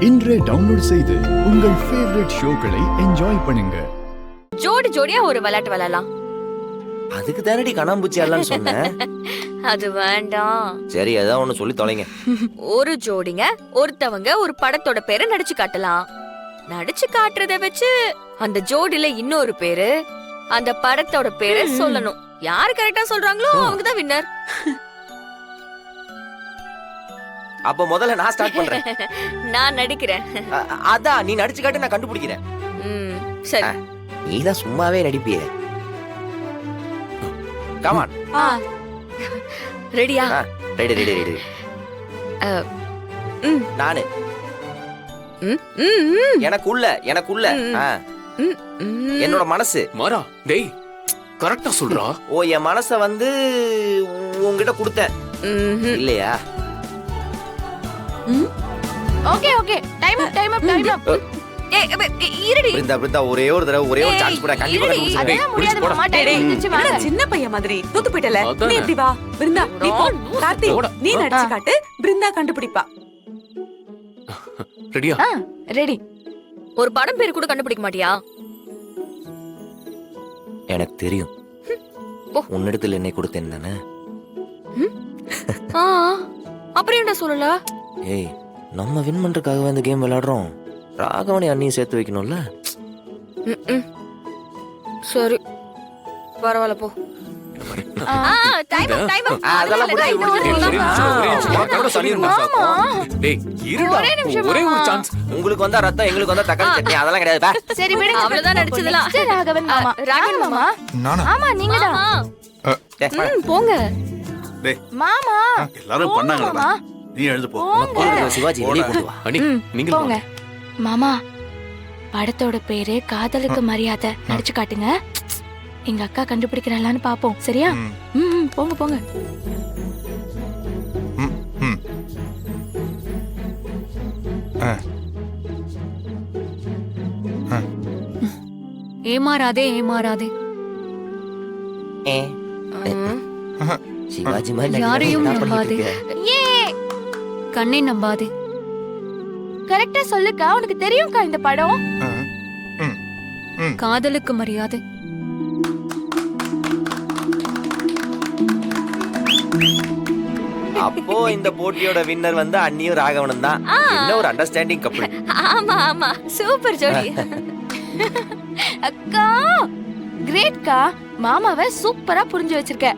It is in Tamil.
இன்றே டவுன்லோட் செய்து உங்கள் ஃபேவரட் ஷோக்களை என்ஜாய் பண்ணுங்க. ஜோடி ஜோடியா ஒரு விளையாட்டு விளையாடலாம். அதுக்கு தானடி கண்ணாம்பூச்சி எல்லாம் சொன்னேன். அது வேண்டாம். சரி ஏதாவது ஒண்ணு சொல்லி தொலைங்க. ஒரு ஜோடிங்க ஒருத்தவங்க ஒரு படத்தோட பேரை நடிச்சு காட்டலாம். நடிச்சு காட்டுறத வச்சு அந்த ஜோடியில இன்னொரு பேரு அந்த படத்தோட பேரை சொல்லணும். யாரு கரெக்டா சொல்றாங்களோ அவங்க தான் வின்னர். அப்ப முதல்ல நான் ஸ்டார்ட் பண்றேன். நான் நடிக்கிறேன். அதான் நீ நடிச்சு காட்டு, நான் கண்டுபிடிக்கிறேன். சரி. நீதான் சும்மாவே நடிப்பியே. Come on. ரெடியா? Ready ready ready. நானு எனக்குள்ள என்னோட மனசு மாறா டேய் கரெக்ட்டா சொல்றா. ஓ என் மனச வந்து உன்கிட்ட கொடுத்தேன் இல்லையா? ஓகே ஓகே டைம் அப் இருடி. பிருந்தா ஒரே ஒரு தடவை ஒரே ஒரு சான்ஸ் கூட கண்டிப்பா கண்டுபிடிச்சிடுறேன். அதான் முடியாது மாமா. டைம் இருந்துச்சு வாங்க. சின்ன பையன் மாதிரி தூத்து போயிட்டல. நீ இப்படி வா பிருந்தா. நீ போ. கார்த்திக் நீ நடிச்சு காட்டு, பிருந்தா கண்டுபிடிப்பா. ரெடியா? ரெடி. ஒரு படம் பேரு கூட கண்டுபிடிக்க மாட்டியா? எனக்கு தெரியும். உன்னிடத்தில் என்னை கொடுத்தேன் தானே. அப்புறம் என்ன சொல்லல? ஏய் நம்ம வின் பண்றதுக்காக இந்த கேம் விளையாடுறோம். ராகவனை அண்ணியும் சேர்த்து வைக்கணும்ல. சரி பரவாயில்ல போ. ஒரே ஒரு சான்ஸ். உங்களுக்கு வந்தா ரத்தம், எங்களுக்கு வந்தா தக்காளி சட்னி, அதெல்லாம் கிடையாது. சரி விடுங்க, அவ்வளவுதான் நடிச்சதெல்லாம். ராகவன் மாமா. ராகவன் மாமா. ஆமா நீங்க தான். போங்க மாமா. எல்லாரும் பண்ணாங்கடா. நீ எழுந்து போ. சிவாஜி வெளிய கொண்டு வா. அண்ணி நீங்க போங்க. மாமா படத்தோட பேரு காதலுக்கு மரியாதை. நடிச்சு காட்டுங்க. எங்க அக்கா கண்டுபிடிக்கிறாளான்னு பாப்போம். சரியா? போங்க போங்க. ஏமாறாதே ஏமாறாதே. சிவாஜி மாதிரி யாரையும் நம்பாதே. கண்ணை நம்பாதே. கரெக்டா சொல்லுக்கா. உனக்கு தெரியும்க்கா இந்த படம். காதலுக்கு மரியாதை. அப்போ இந்த போட்டியோட வின்னர் வந்து அண்ணியும் ராகவனும் தான். என்ன ஒரு அண்டர்ஸ்டாண்டிங் கப்பிள். ஆமா ஆமா சூப்பர் ஜோடி. அக்கா கிரேட்க்கா. மாமாவை சூப்பரா புரிஞ்சு வச்சிருக்க.